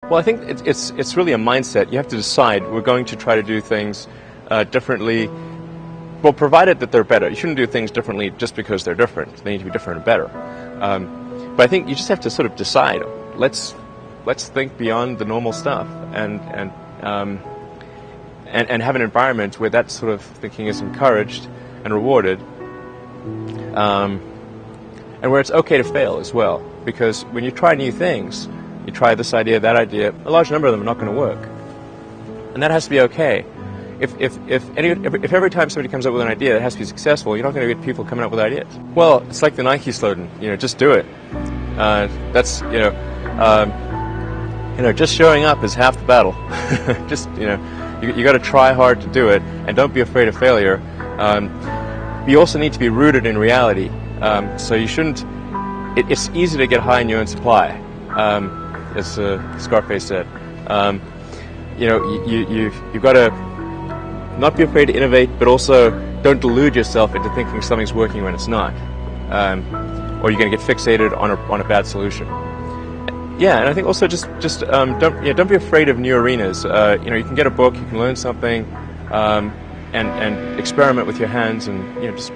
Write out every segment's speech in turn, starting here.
Well, I think it's really a mindset. You have to decide we're going to try to do things differently. Well, provided that they're better. You shouldn't do things differently just because they're different. They need to be different and better. But I think you just have to sort of decide. Let's think beyond the normal stuff and have an environment where that sort of thinking is encouraged and rewarded, and where it's okay to fail as well. Because when you try new things, you try this idea, that idea, a large number of them are not going to work, and that has to be okay. If every time somebody comes up with an idea that has to be successful, you're not going to get people coming up with ideas. Well, it's like the Nike slogan, just do it. That's just showing up is half the battle. Just you got to try hard to do it, and don't be afraid of failure. You also need to be rooted in reality. So you shouldn't. It's easy to get high in your own supply, as Scarface said. You've got to not be afraid to innovate, but also don't delude yourself into thinking something's working when it's not, or you're going to get fixated on a bad solution. Yeah, and I think also just don't be afraid of new arenas. You can get a book, you can learn something, and experiment with your hands, and just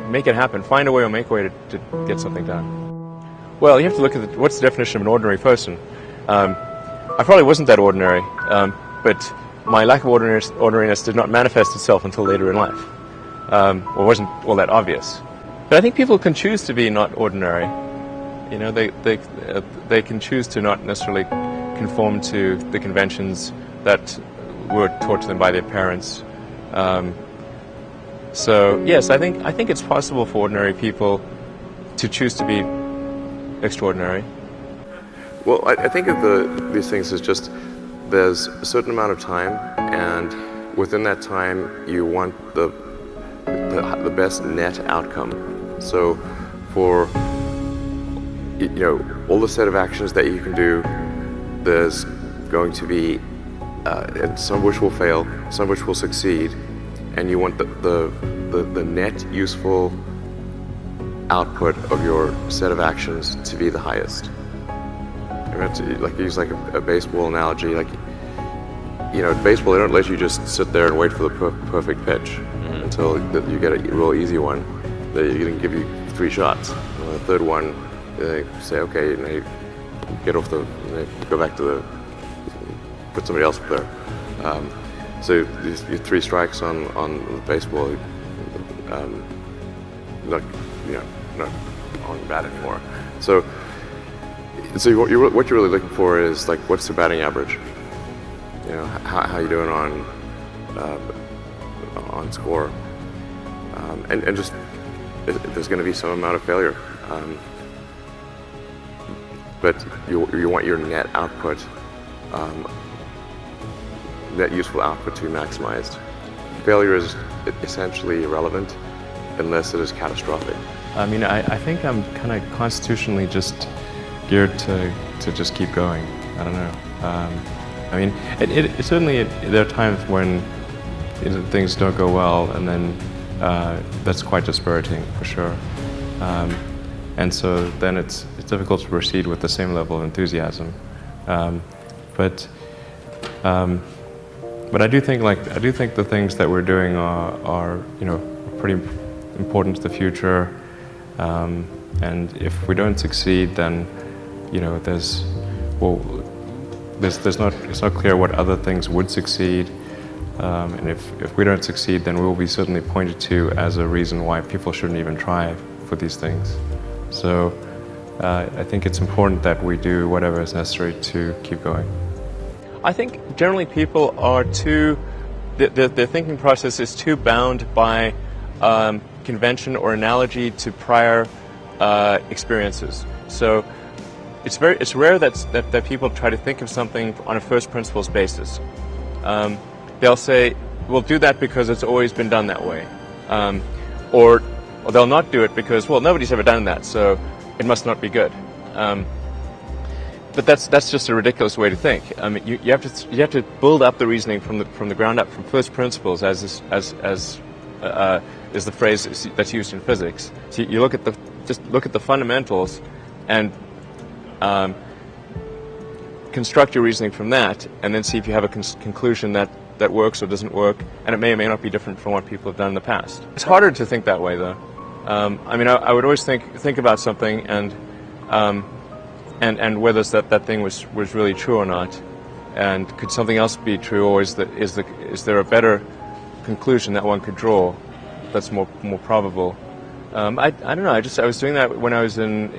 make it happen. Find a way or make a way to get something done. Well, you have to look at what's the definition of an ordinary person. I probably wasn't that ordinary, but my lack of ordinariness did not manifest itself until later in life, or wasn't all that obvious. But I think people can choose to be not ordinary. They can choose to not necessarily conform to the conventions that were taught to them by their parents. So yes, I think it's possible for ordinary people to choose to be extraordinary. Well, I think of these things as just there's a certain amount of time, and within that time you want the best net outcome. So for all the set of actions that you can do, there's going to be some which will fail, some which will succeed, and you want the net useful output of your set of actions to be the highest. I mean, to use a baseball analogy, baseball, they don't let you just sit there and wait for the perfect pitch until you get a real easy one. They're going to give you 3 shots. And the third one, they say, okay, you get off go back to put somebody else up there. So these 3 strikes on the baseball, not on bat anymore. So what you're really looking for is what's the batting average? How you doing on score, and just there's going to be some amount of failure, but you want your net output, net useful output to be maximized. Failure is essentially irrelevant unless it is catastrophic. I mean, I think I'm kind of constitutionally just geared to just keep going. I don't know. I mean, it certainly there are times when things don't go well, and then that's quite dispiriting for sure. And so then it's difficult to proceed with the same level of enthusiasm. But I do think the things that we're doing are pretty important to the future. And if we don't succeed, then it's not clear what other things would succeed. And if we don't succeed, then we'll be certainly pointed to as a reason why people shouldn't even try for these things. So I think it's important that we do whatever is necessary to keep going. I think generally people are their thinking process is too bound by convention or analogy to prior experiences. So it's rare that people try to think of something on a first principles basis. They'll say, we'll do that because it's always been done that way. Or they'll not do it because, well, nobody's ever done that, so it must not be good. But that's just a ridiculous way to think. I mean, you have to build up the reasoning from the ground up, from first principles, as is the phrase that's used in physics. So you look at the fundamentals, and construct your reasoning from that, and then see if you have a conclusion that works or doesn't work, and it may or may not be different from what people have done in the past. It's harder to think that way, though. I mean, I would always think about something and whether that thing was really true or not, and could something else be true, or is there a better conclusion that one could draw that's more probable? I don't know. I was doing that when I was in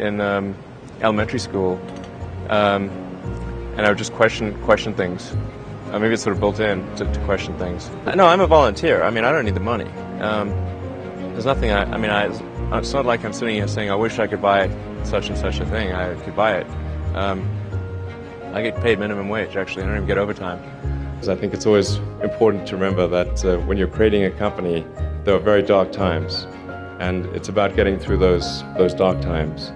elementary school, and I would just question things. Maybe it's sort of built in to question things. No, I'm a volunteer. I mean, I don't need the money. There's nothing. It's not like I'm sitting here saying I wish I could buy such and such a thing. I could buy it. I get paid minimum wage. Actually, I don't even get overtime. I think it's always important to remember that when you're creating a company, there are very dark times, and it's about getting through those dark times.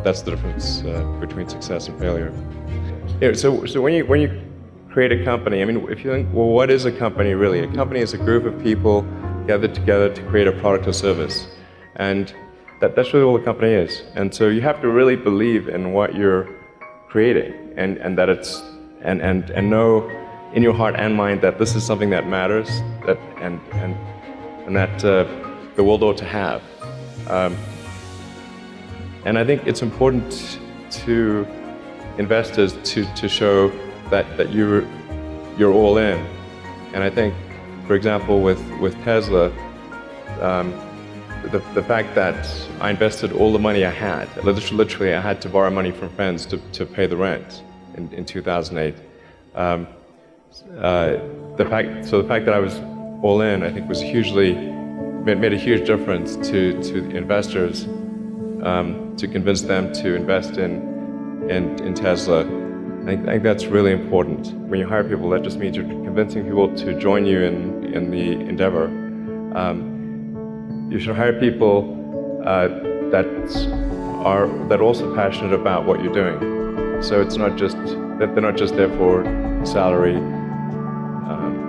That's the difference between success and failure. Yeah, so when you create a company, I mean, if you think, well, what is a company really? A company is a group of people gathered together to create a product or service, and that's really all a company is. And so you have to really believe in what you're creating, and that it's and know in your heart and mind that this is something that matters, that and that the world ought to have. And I think it's important to investors to show that you're all in. And I think, for example, with Tesla, the fact that I invested all the money I had, literally I had to borrow money from friends to pay the rent in 2008. The fact that I was all in, I think, made a huge difference to investors, to convince them to invest in Tesla. I think that's really important. When you hire people, that just means you're convincing people to join you in the endeavor. You should hire people that are also passionate about what you're doing. So it's not just that they're not just there for salary.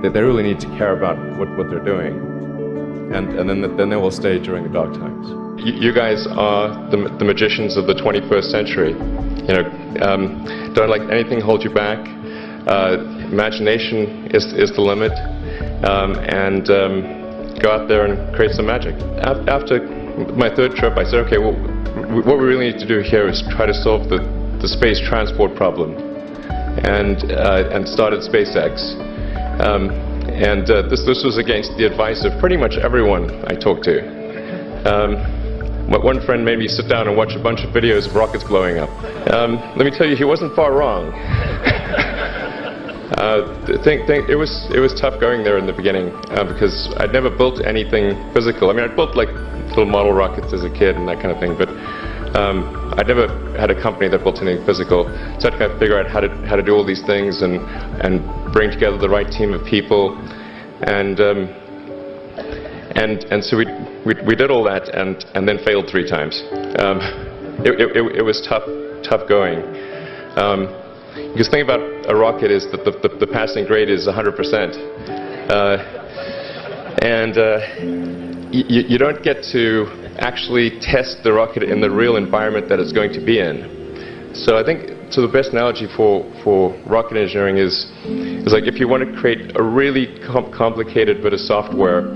They really need to care about what they're doing, and then they will stay during the dark times. You guys are the magicians of the 21st century. You know, don't let anything hold you back. Imagination is the limit, and go out there and create some magic. After my third trip, I said, okay, well, what we really need to do here is try to solve the space transport problem, and started SpaceX. This was against the advice of pretty much everyone I talked to. One friend made me sit down and watch a bunch of videos of rockets blowing up. Let me tell you, he wasn't far wrong. It was tough going there in the beginning because I'd never built anything physical. I mean, I'd built like little model rockets as a kid and that kind of thing, but I'd never had a company that built anything physical. So I had to kind of figure out how to do all these things and bring together the right team of people, and so we did all that and then failed 3 times. It was tough going. Because the thing about a rocket is that the passing grade is 100%, and you don't get to actually test the rocket in the real environment that it's going to be in. So I think the best analogy for rocket engineering is like if you want to create a really complicated bit of software,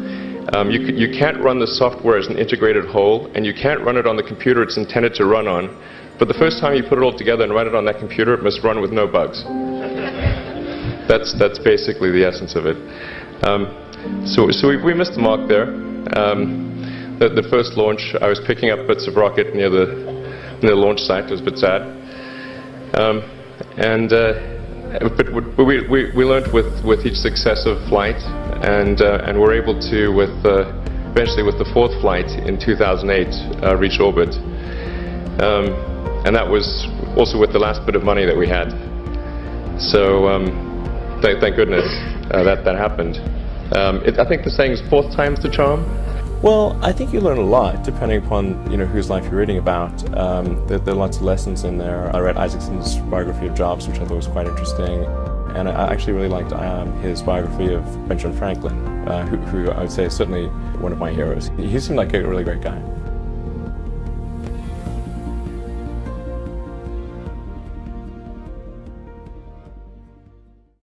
you can't run the software as an integrated whole, and you can't run it on the computer it's intended to run on. But the first time you put it all together and run it on that computer, it must run with no bugs. That's basically the essence of it. So we missed the mark there. The first launch, I was picking up bits of rocket near the launch site. It was a bit sad. But we learned with each successive flight, and were able to, eventually with the 4th flight in 2008, reach orbit. And that was also with the last bit of money that we had. So thank goodness that happened. I think the saying is 4th time's the charm. Well, I think you learn a lot depending upon whose life you're reading about. There are lots of lessons in there. I read Isaacson's biography of Jobs, which I thought was quite interesting, and I actually really liked his biography of Benjamin Franklin, who I would say is certainly one of my heroes. He seemed like a really great guy.